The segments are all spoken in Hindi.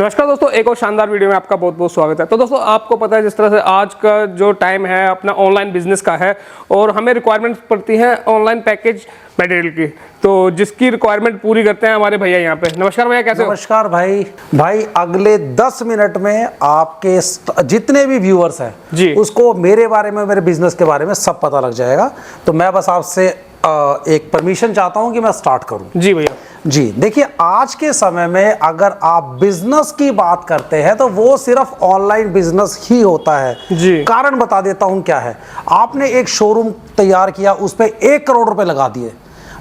नमस्कार दोस्तों, एक और शानदार वीडियो में आपका बहुत बहुत स्वागत है। तो दोस्तों आपको पता है जिस तरह से आज का जो टाइम है अपना ऑनलाइन बिजनेस का है और हमें रिक्वायरमेंट पड़ती है ऑनलाइन पैकेज मटेरियल की, तो जिसकी रिक्वायरमेंट पूरी करते हैं हमारे भैया यहाँ पे। नमस्कार भैया, कैसे हो? नमस्कार भाई अगले 10 मिनट में आपके जितने भी व्यूअर्स हैं जी, उसको मेरे बारे में, मेरे बिजनेस के बारे में सब पता लग जाएगा। तो मैं बस आपसे एक परमिशन चाहता हूं कि मैं स्टार्ट करूं। जी भैया जी देखिए, आज के समय में अगर आप बिजनेस की बात करते हैं तो वो सिर्फ ऑनलाइन बिजनेस ही होता है जी। कारण बता देता हूं क्या है। आपने एक शोरूम तैयार किया, उस पर 1 करोड़ रुपए लगा दिए,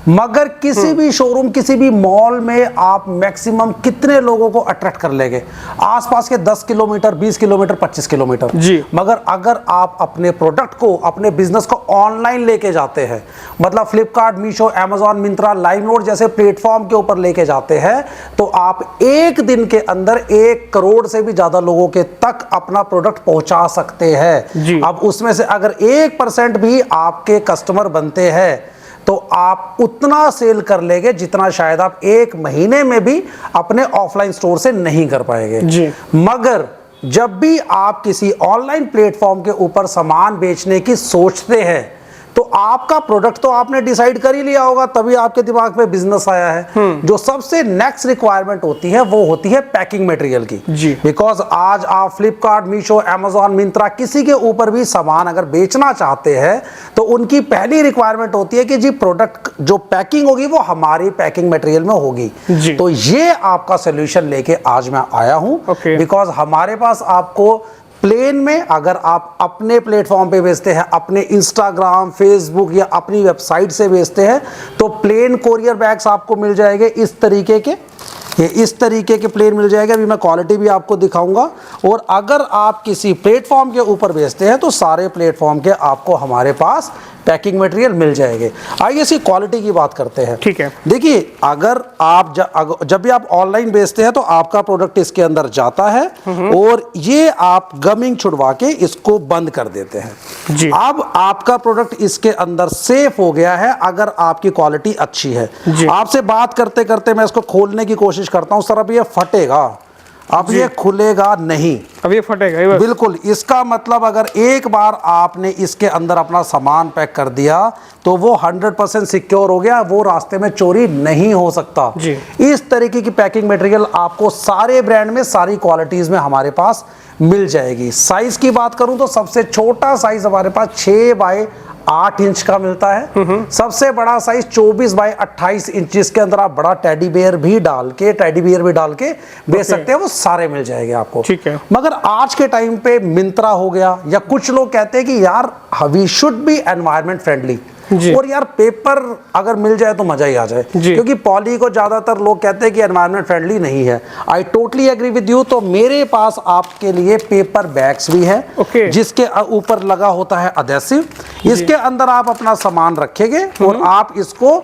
मगर किसी भी शोरूम, किसी भी मॉल में आप मैक्सिमम कितने लोगों को अट्रैक्ट कर लेंगे? आसपास के 10 किलोमीटर, 20 किलोमीटर, 25 किलोमीटर जी। मगर अगर आप अपने प्रोडक्ट को, अपने बिजनेस को ऑनलाइन लेके जाते हैं, मतलब फ्लिपकार्ट, मीशो, अमेजॉन, मिंत्रा, लाइमरोड जैसे प्लेटफॉर्म के ऊपर लेके जाते हैं, तो आप एक दिन के अंदर 1 करोड़ से भी ज्यादा लोगों के तक अपना प्रोडक्ट पहुंचा सकते हैं। अब उसमें से अगर 1% भी आपके कस्टमर बनते हैं तो आप उतना सेल कर लेंगे जितना शायद आप 1 महीने में भी अपने ऑफलाइन स्टोर से नहीं कर पाएंगे जी। मगर जब भी आप किसी ऑनलाइन प्लेटफॉर्म के ऊपर सामान बेचने की सोचते हैं तो आपका प्रोडक्ट तो आपने डिसाइड कर ही लिया होगा, तभी आपके दिमाग में बिजनेस आया है। जो सबसे नेक्स्ट रिक्वायरमेंट होती है वो होती है पैकिंग मटेरियल की जी। बिकॉज आज आप फ्लिपकार्ट, मीशो, अमेजॉन, मिंत्रा किसी के ऊपर भी सामान अगर बेचना चाहते हैं तो उनकी पहली रिक्वायरमेंट होती है कि जी प्रोडक्ट जो पैकिंग होगी वो हमारी पैकिंग मटेरियल में होगी। तो ये आपका सोल्यूशन लेके आज मैं आया हूं बिकॉज हमारे पास आपको प्लेन में, अगर आप अपने प्लेटफॉर्म पे बेचते हैं, अपने इंस्टाग्राम, फेसबुक या अपनी वेबसाइट से बेचते हैं, तो प्लेन कोरियर बैग्स आपको मिल जाएंगे इस तरीके के, ये इस तरीके के प्लेन मिल जाएगा। अभी मैं क्वालिटी भी आपको दिखाऊंगा। और अगर आप किसी प्लेटफॉर्म के ऊपर बेचते हैं तो सारे प्लेटफॉर्म के आपको हमारे पास पैकिंग मटेरियल मिल जाएंगे। आइए इसकी क्वालिटी की बात करते हैं। ठीक है। देखिए, अगर आप जब भी आप ऑनलाइन बेचते हैं तो आपका प्रोडक्ट इसके अंदर जाता है और ये आप गमिंग छुड़वा के इसको बंद कर देते हैं जी। अब आपका प्रोडक्ट इसके अंदर सेफ हो गया है अगर आपकी क्वालिटी अच्छी है। आपसे बात करते करते मैं इसको खोलने की कोशिश करता हूं सर। अब ये फटेगा, अब ये खुलेगा नहीं, अब ये फटेगा बिल्कुल। इसका मतलब अगर एक बार आपने इसके अंदर अपना सामान पैक कर दिया तो वो 100% सिक्योर हो गया, वो रास्ते में चोरी नहीं हो सकता जी। इस तरीके की पैकिंग मटेरियल आपको सारे ब्रांड में, सारी क्वालिटीज में हमारे पास मिल जाएगी। साइज की बात करूं तो सबसे छोटा साइज हमारे पास 6 बाय 8 इंच का मिलता है। सबसे बड़ा साइज 24 बाय 28 इंच, जिसके अंदर आप बड़ा टेडी बियर भी डाल के बेच सकते हैं, वो सारे मिल जाएंगे आपको। ठीक है। मगर आज के टाइम पे मिंत्रा हो गया, या कुछ लोग कहते हैं कि यार we should be environment friendly, और यार पेपर अगर मिल जाए तो मजा ही आ जाए, क्योंकि पॉली को ज्यादातर लोग कहते हैं कि एनवायरमेंट फ्रेंडली नहीं है। I totally agree with you. तो मेरे पास आपके लिए पेपर बैग्स भी है जिसके ऊपर लगा होता है अडेसिव। इसके अंदर आप अपना सामान रखेंगे और आप इसको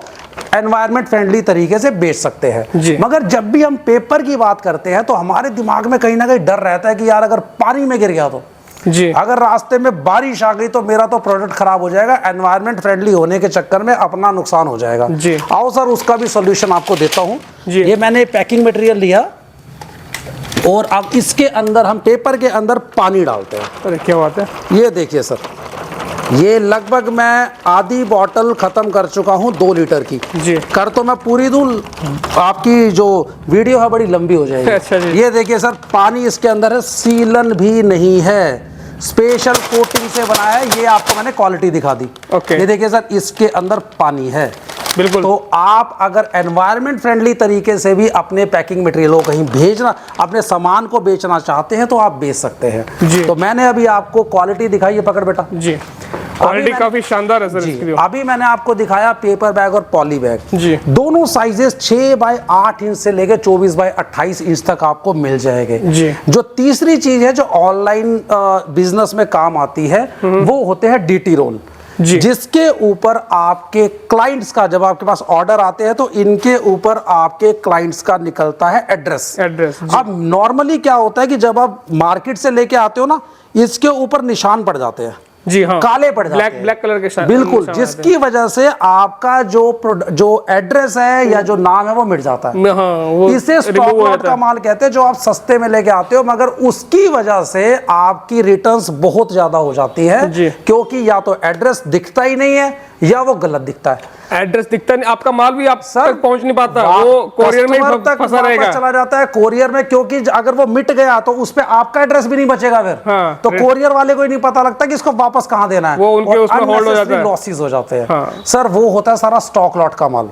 एनवायरमेंट फ्रेंडली तरीके से बेच सकते हैं। मगर जब भी हम पेपर की बात करते हैं तो हमारे दिमाग में कहीं ना कहीं डर रहता है कि यार अगर पानी में गिर गया तो, अगर रास्ते में बारिश आ गई तो मेरा तो प्रोडक्ट खराब हो जाएगा, एनवायरमेंट फ्रेंडली होने के चक्कर में अपना नुकसान हो जाएगा। आओ सर, उसका भी सॉल्यूशन आपको देता हूं। ये मैंने पैकिंग मटेरियल लिया और अब इसके अंदर हम पेपर के अंदर पानी डालते हैं। अरे क्या बात है! ये देखिए सर, ये लगभग मैं आधी बॉटल खत्म कर चुका हूं 2 लीटर की। कर तो मैं पूरी दूं, आपकी जो वीडियो है बड़ी लंबी हो जाएगी। अच्छा जी। ये देखिए सर, पानी इसके अंदर है, सीलन भी नहीं है, स्पेशल कोटिंग से बनाया है। ये आपको मैंने क्वालिटी दिखा दी। ये देखिए सर, इसके अंदर पानी है बिल्कुल। तो आप अगर एनवायरमेंट फ्रेंडली तरीके से भी अपने पैकिंग मटेरियल को कहीं भेजना, अपने सामान को बेचना चाहते हैं तो आप बेच सकते हैं। तो मैंने अभी आपको क्वालिटी दिखाई है, पकड़ बेटा जी, क्वालिटी काफी शानदार है सर इसकी। अभी मैंने आपको दिखाया पेपर बैग और पॉली बैग जी। दोनों साइजेस 6 बाय 8 इंच से लेकर 24 बाय 28 इंच तक आपको मिल जाएंगे जी। जो तीसरी चीज है जो ऑनलाइन बिजनेस में काम आती है वो होते हैं DT रोल, जिसके ऊपर आपके क्लाइंट्स का, जब आपके पास ऑर्डर आते हैं तो इनके ऊपर आपके क्लाइंट्स का निकलता है एड्रेस। अब नॉर्मली क्या होता है कि जब आप मार्केट से लेके आते हो ना, इसके ऊपर निशान पड़ जाते हैं जी हाँ, काले पड़ जाते हैं, ब्लैक कलर के शायद, बिल्कुल, जिसकी वजह से आपका जो एड्रेस है या जो नाम है वो मिट जाता है। हाँ, वो इसे स्टॉक लॉट का माल कहते हैं, जो आप सस्ते में लेके आते हो, मगर उसकी वजह से आपकी रिटर्न्स बहुत ज्यादा हो जाती है, क्योंकि या तो एड्रेस दिखता ही नहीं है या वो गलत दिखता है। एड्रेस दिखता नहीं, आपका माल भी आप तक पहुंच नहीं पाता, वो कोरियर में फंसा रहेगा, चला जाता है कोरियर में, क्योंकि अगर वो मिट गया तो उस पे आपका एड्रेस भी नहीं बचेगा फिर। हाँ, तो कोरियर वाले को ही नहीं पता लगता कि इसको वापस कहां देना है, वो उनके उसमें होल्ड हो जाता है, लॉसेस हो जाते हैं। हाँ। सर वो होता है सारा स्टॉक लॉट का माल।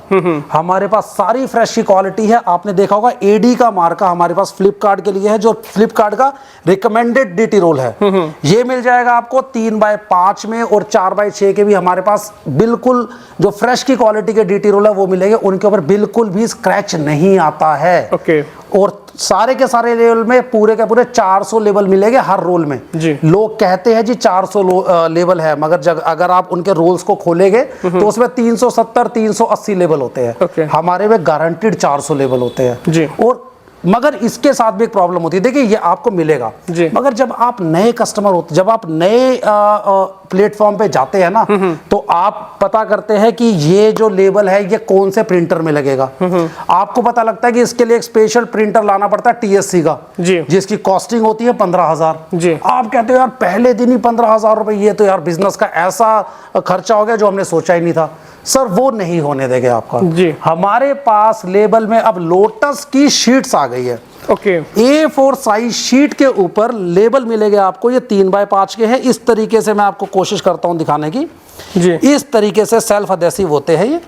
हमारे पास सारी फ्रेश की क्वालिटी है। आपने देखा होगा एडी का मार्का हमारे पास फ्लिपकार्ट के लिए है, जो फ्लिपकार्ट का रिकमेंडेड डीटी रोल है। ये मिल जाएगा आपको 3x5 में, और 4x6 के भी हमारे पास बिल्कुल जो फ्रेश की क्वालिटी के डीटी रोल है वो मिलेंगे, उनके ऊपर बिल्कुल भी स्क्रैच नहीं आता है। ओके। और सारे के सारे लेवल में पूरे के पूरे 400 लेवल मिलेंगे हर रोल में। जी। लोग कहते हैं जी 400 लेवल है, मगर अगर आप उनके रोल्स को खोलेंगे तो उसमें 370 380 लेवल होते हैं। ओके। हमारे में गारंटीड 400 लेवल होते हैं। जी। और मगर इसके साथ भी एक प्रॉब्लम होती है, देखिए ये आपको मिलेगा, मगर जब आप नए कस्टमर होते, जब आप नए प्लेटफॉर्म पे जाते हैं ना, तो आप पता करते हैं कि ये जो लेबल है ये कौन से प्रिंटर में लगेगा। आपको पता लगता है कि इसके लिए एक स्पेशल प्रिंटर लाना पड़ता है टीएससी का, जिसकी कॉस्टिंग होती है 15,000। आप कहते हो यार पहले दिन ही 15,000 रुपए, ये तो यार बिजनेस का ऐसा खर्चा हो गया जो हमने सोचा ही नहीं था। सर वो नहीं होने देंगे आपका। हमारे पास लेबल में अब लोटस की शीट्स आ गई है। ओके। A4 साइज शीट के ऊपर लेबल मिलेंगे आपको, ये 3x5 के हैं। इस तरीके से मैं आपको कोशिश करता हूं दिखाने की। इस तरीके से सेल्फ अडेसिव होते हैं ये।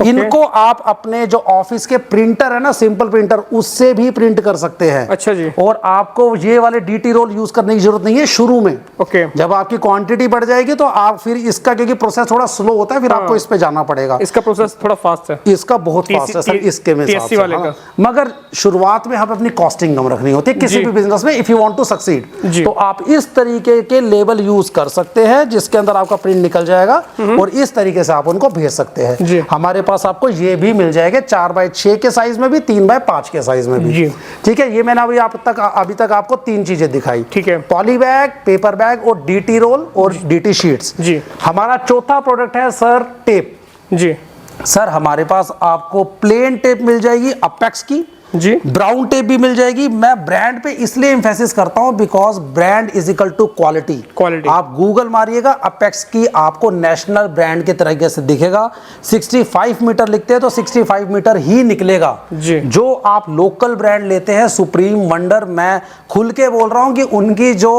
इनको आप अपने जो ऑफिस के प्रिंटर है ना, सिंपल प्रिंटर, उससे भी प्रिंट कर सकते हैं। अच्छा जी। और आपको ये वाले डीटी रोल यूज करने की जरूरत नहीं है शुरू में। ओके। जब आपकी क्वांटिटी बढ़ जाएगी तो आप फिर इसका, क्योंकि प्रोसेस थोड़ा स्लो होता है, फिर आपको इस पे जाना पड़ेगा। इसका प्रोसेस थोड़ा फास्ट है, इसका बहुत फास्ट है सर, इसके में TSC वाले का। मगर शुरुआत में हमें अपनी कॉस्टिंग कम रखनी होती है किसी भी बिजनेस में, if you want to succeed. तो आप इस तरीके के लेबल यूज कर सकते हैं, जिसके अंदर आपका प्रिंट निकल जाएगा, और इस तरीके से आप उनको भेज सकते हैं। हमारे पास आपको ये भी मिल जाएगा 4x6 के साइज में भी, 3x5 के साइज में भी। ठीक है, ये मैंने अभी तक आपको 3 चीजें दिखाई। ठीक है, पॉली बैग, पेपर बैग और डीटी रोल और डीटी शीट्स। जी। हमारा चौथा प्रोडक्ट है सर टेप। जी सर हमारे पास आपको प्लेन टेप मिल जाएगी अपेक्स की, जी। ब्राउन टेप भी मिल जाएगी। मैं ब्रांड पे इसलिए एम्फेसिस करता हूं because brand is equal to quality. आप गूगल मारिएगा अपेक्स की, आपको नेशनल ब्रांड के तरीके से दिखेगा। 65 मीटर लिखते हैं तो 65 मीटर ही निकलेगा जी। जो आप लोकल ब्रांड लेते हैं, सुप्रीम, वंडर, मैं खुल के बोल रहा हूं कि उनकी जो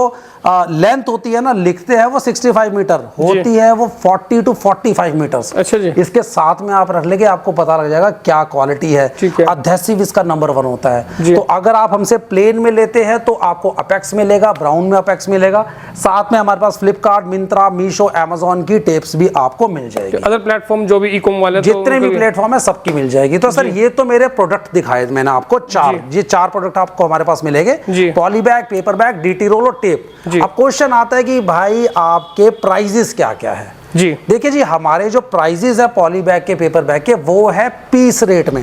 लेंथ होती है ना, लिखते हैं वो 65 मीटर होती है, वो 40 to 45 मीटर्स। अच्छा जी। इसके साथ में आप रख लेंगे, आपको पता लग जाएगा क्या क्वालिटी है। अधेसिव इसका नंबर 1 होता है। तो अगर आप हमसे प्लेन में लेते हैं तो आपको अपेक्स मिलेगा, ब्राउन में अपेक्स मिलेगा। साथ में हमारे पास फ्लिपकार्ट, मिंत्रा, मीशो, अमेजोन की टेप्स भी आपको मिल जाएगी। अदर प्लेटफॉर्म जो भी ई-कॉम वाले जितने भी प्लेटफॉर्म है सबकी मिल जाएगी। तो सर ये तो मेरे प्रोडक्ट दिखाए मैंने आपको 4, ये 4 प्रोडक्ट आपको हमारे पास मिलेंगे, poly bag, paper bag, DT roll और टेप। अब क्वेश्चन आता है कि भाई आपके प्राइजेस क्या क्या है। जी देखिए जी, हमारे जो प्राइजेस है पॉली बैग के, पेपर बैग के, वो है पीस रेट में।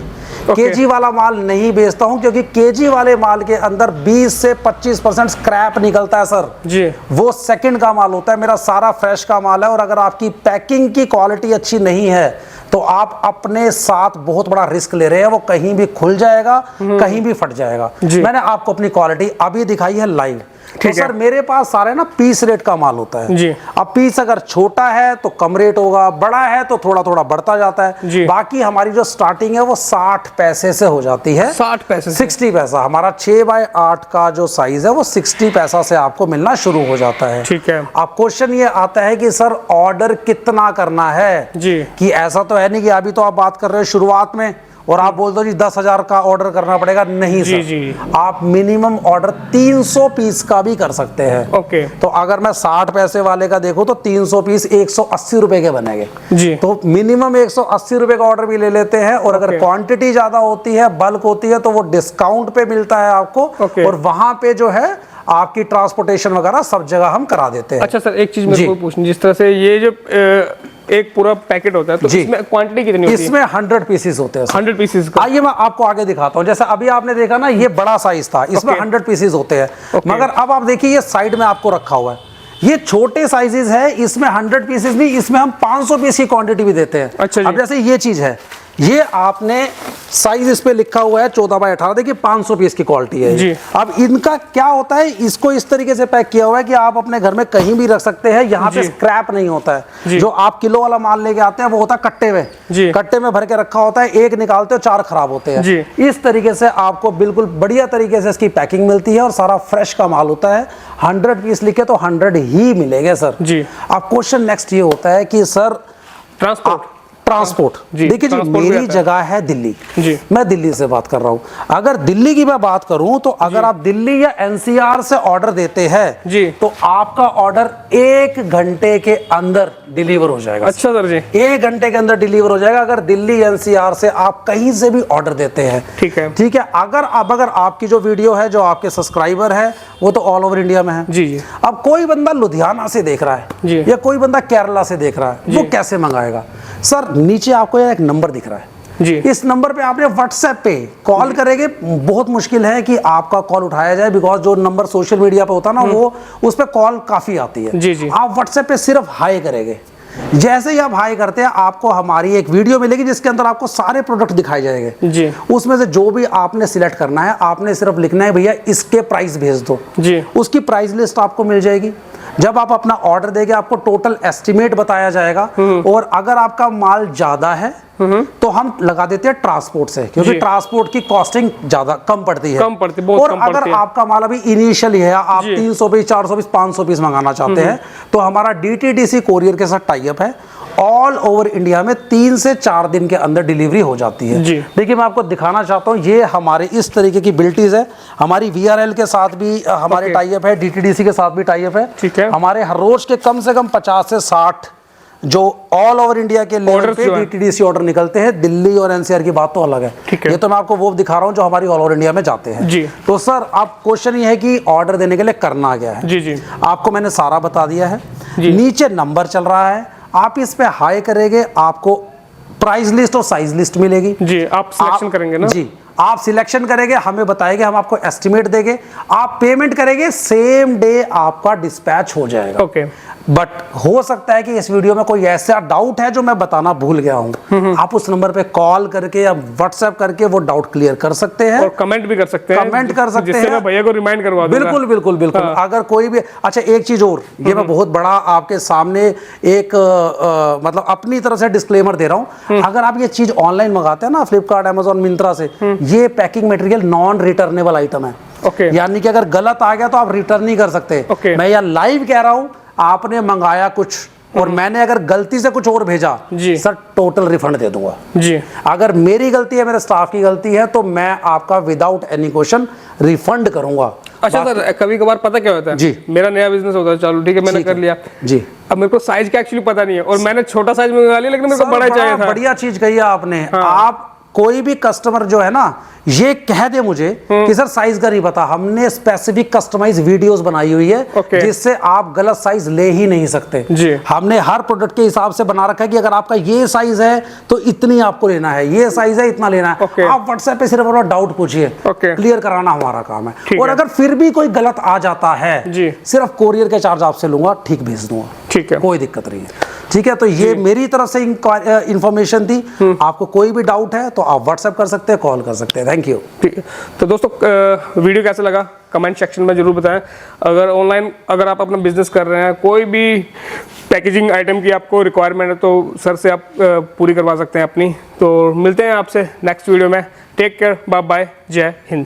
केजी वाला माल नहीं बेचता हूं, क्योंकि केजी वाले माल के अंदर 20 से 25% स्क्रैप निकलता है सर जी। वो सेकंड का माल होता है, मेरा सारा फ्रेश का माल है। और अगर आपकी पैकिंग की क्वालिटी अच्छी नहीं है तो आप अपने साथ बहुत बड़ा रिस्क ले रहे हैं, वो कहीं भी खुल जाएगा, कहीं भी फट जाएगा। मैंने आपको अपनी क्वालिटी अभी दिखाई है लाइव। तो सर मेरे पास सारे ना पीस रेट का माल होता है जी। अब पीस अगर छोटा है तो कम रेट होगा, बड़ा है तो थोड़ा थोड़ा बढ़ता जाता है जी। बाकी हमारी जो स्टार्टिंग है वो 60 पैसे से हो जाती है। 60 पैसे, 60 पैसा। हमारा 6x8 का जो साइज है वो 60 पैसा से आपको मिलना शुरू हो जाता है। ठीक है। अब क्वेश्चन ये आता है कि सर ऑर्डर कितना करना है जी। कि ऐसा तो है नहीं कि अभी तो आप बात कर रहे हो शुरुआत में और आप बोल दो जी 10,000 का ऑर्डर करना पड़ेगा, नहीं जी, सर जी। आप मिनिमम ऑर्डर 300 पीस का भी कर सकते हैं। ओके। तो अगर मैं 60 पैसे वाले का देखूं तो 300 पीस 180 रुपए के बनेंगे जी। तो मिनिमम 180 रुपए का ऑर्डर भी ले लेते हैं। और अगर क्वांटिटी ज्यादा होती है, बल्क होती है, तो वो डिस्काउंट पे मिलता है आपको। और वहां पे जो है आपकी ट्रांसपोर्टेशन वगैरह सब जगह हम करा देते हैं। अच्छा सर, एक चीज मेरे को पूछनी, जिस तरह से ये जो एक पूरा पैकेट होता है तो इसमें क्वांटिटी कितनी होती है? इसमें 100 पीसेस होते हैं। 100 पीसेस का? आइए मैं आपको आगे दिखाता हूं। जैसे अभी आपने देखा ना, ये बड़ा साइज था, इसमें 100 पीसेस होते हैं। मगर अब आप देखिए ये साइड में आपको रखा हुआ है, ये छोटे साइजेस है, इसमें 100 पीसेस भी, इसमें हम 500 पीस की क्वांटिटी भी देते हैं। अच्छा जी। अब जैसे ये चीज है, ये आपने साइज इस पे लिखा हुआ है 14x18, देखिए 500 पीस की क्वालिटी है जी। अब इनका क्या होता है, इसको इस तरीके से पैक किया हुआ है कि आप अपने घर में कहीं भी रख सकते हैं, यहाँ पे स्क्रैप नहीं होता है। जो आप किलो वाला माल लेके आते हैं वो होता है कट्टे में, कट्टे में भर के रखा होता है, एक निकालते हो 4 खराब होते हैं। इस तरीके से आपको बिल्कुल बढ़िया तरीके से इसकी पैकिंग मिलती है और सारा फ्रेश का माल होता है। 100 पीस लिखे तो 100 ही मिलेंगे सर जी। अब क्वेश्चन नेक्स्ट ये होता है कि सर ट्रांसपोर्ट देखिए जी, मेरी जगह है दिल्ली जी। मैं दिल्ली से बात कर रहा हूं। अगर दिल्ली की मैं बात करूं तो अगर आप दिल्ली या एनसीआर से ऑर्डर देते हैं जी, तो आपका ऑर्डर 1 घंटे के अंदर डिलीवर हो जाएगा। अच्छा सर जी, 1 घंटे के अंदर डिलीवर हो जाएगा अगर दिल्ली एनसीआर से आप कहीं से भी ऑर्डर देते हैं। ठीक है, ठीक है। अगर आपकी जो वीडियो है, जो आपके सब्सक्राइबर है, वो तो ऑल ओवर इंडिया में है जी। अब कोई बंदा लुधियाना से देख रहा है या कोई बंदा केरला से देख रहा है, वो कैसे मंगाएगा? सर नीचे आपको एक नंबर दिख रहा है जी, इस नंबर पे आपने व्हाट्सएप पे कॉल करेंगे। बहुत मुश्किल है कि आपका कॉल उठाया जाए, बिकॉज जो नंबर सोशल मीडिया पे होता है ना, वो उस पे कॉल काफी आती है जी जी। आप व्हाट्सएप पे सिर्फ हाई करेंगे, जैसे ही आप हाई करते हैं आपको हमारी एक वीडियो मिलेगी जिसके अंदर आपको सारे प्रोडक्ट दिखाए जाएंगे जी। उसमें से जो भी आपने सिलेक्ट करना है, आपने सिर्फ लिखना है भैया इसके प्राइस भेज दो जी, उसकी प्राइस लिस्ट आपको मिल जाएगी। जब आप अपना ऑर्डर देंगे आपको टोटल एस्टिमेट बताया जाएगा, और अगर आपका माल ज्यादा है तो हम लगा देते हैं ट्रांसपोर्ट से, क्योंकि ट्रांसपोर्ट की कॉस्टिंग ज्यादा कम पड़ती है, और अगर आपका माल अभी इनिशियली है, आप 300 पीस 400 पीस 500 पीस मंगाना चाहते हैं, तो हमारा DTDC कोरियर के साथ टाई अप है। ऑल ओवर इंडिया में 3 से 4 दिन के अंदर डिलीवरी हो जाती है। देखिए मैं आपको दिखाना चाहता हूँ, ये हमारे इस तरीके की बिल्टीज है, हमारी VRL के साथ भी हमारे टाई अप है, DTDC के साथ भी टाई अप है। ठीक है, हमारे हर रोज के कम से कम 50 से 60 जो ऑल ओवर इंडिया के लेवल पे DTDC ऑर्डर निकलते हैं। दिल्ली और NCR की बात तो अलग है, ये तो मैं आपको वो दिखा रहा हूँ जो हमारी ऑल ओवर इंडिया में जाते हैं जी। तो सर आप क्वेश्चन ये है कि ऑर्डर देने के लिए करना क्या है जी जी, आपको मैंने सारा बता दिया है। नीचे नंबर चल रहा है, आप इस पे हाई करेंगे, आपको प्राइस लिस्ट और साइज लिस्ट मिलेगी जी। आप सिलेक्शन करेंगे ना जी, आप सिलेक्शन करेंगे, हमें बताएंगे, हम आपको एस्टिमेट देंगे, आप पेमेंट करेंगे, सेम डे आपका डिस्पैच हो जाएगा। ओके, बट हो सकता है कि इस वीडियो में कोई ऐसा डाउट है जो मैं बताना भूल गया हूं, आप उस नंबर पे कॉल करके या व्हाट्सएप करके वो डाउट क्लियर कर सकते हैं, और कमेंट भी कर सकते हैं, कमेंट कर सकते हैं, मैं भैया को रिमाइंड करवा दूंगा। बिल्कुल बिल्कुल बिल्कुल। अगर कोई भी, अच्छा एक चीज और, ये मैं बहुत बड़ा आपके सामने एक मतलब अपनी तरफ से डिस्क्लेमर दे रहा हूं, अगर आप ये चीज ऑनलाइन मंगाते हैं ना, फ्लिपकार्ट, अमेजोन, मिंत्रा से, ये packing material non returnable item है। यानी कि अगर गलत आ गया तो आप रिटर्न नहीं कर सकते। मैं यहाँ लाइव कह रहा हूं, आपने मंगाया कुछ और मैंने अगर गलती से कुछ और भेजा जी, सर टोटल रिफंड दे दूंगा जी। अगर मेरी गलती है, मेरे स्टाफ की गलती है, तो मैं आपका विदाउट एनी क्वेश्चन रिफंड करूंगा। अच्छा सर, कभी कभार पता क्या होता है जी, मेरा नया बिजनेस होता है, चलो ठीक है मैंने कर लिया जी, अब मेरे को साइज का एक्चुअली पता नहीं है, और मैंने छोटा साइज मंगा लिया, लेकिन मेरे को बड़ा चाहिए था। बढ़िया चीज कही आपने। आप कोई भी कस्टमर जो है ना, ये कह दे मुझे कि सर साइज का नहीं पता, हमने स्पेसिफिक कस्टमाइज वीडियोस बनाई हुई है जिससे आप गलत साइज ले ही नहीं सकते जी। हमने हर प्रोडक्ट के हिसाब से बना रखा है कि अगर आपका ये साइज है तो इतनी आपको लेना है, ये साइज है इतना लेना है। आप व्हाट्सएप पे सिर्फ अपना डाउट पूछिए, क्लियर कराना हमारा काम है। और अगर फिर भी कोई गलत आ जाता है जी, सिर्फ कोरियर के चार्ज आपसे लूंगा, ठीक भेज दूंगा, ठीक है, कोई दिक्कत नहीं है। ठीक है, तो ये मेरी तरफ से इंफॉर्मेशन थी। आपको कोई भी डाउट है तो आप व्हाट्सएप कर सकते हैं, कॉल कर सकते हैं। Thank you. ठीक है, तो दोस्तों वीडियो कैसा लगा कमेंट सेक्शन में जरूर बताएं। अगर ऑनलाइन अगर आप अपना बिजनेस कर रहे हैं, कोई भी पैकेजिंग आइटम की आपको रिक्वायरमेंट है, तो सर से आप पूरी करवा सकते हैं अपनी। तो मिलते हैं आपसे नेक्स्ट वीडियो में। टेक केयर, बाय बाय, जय हिंद।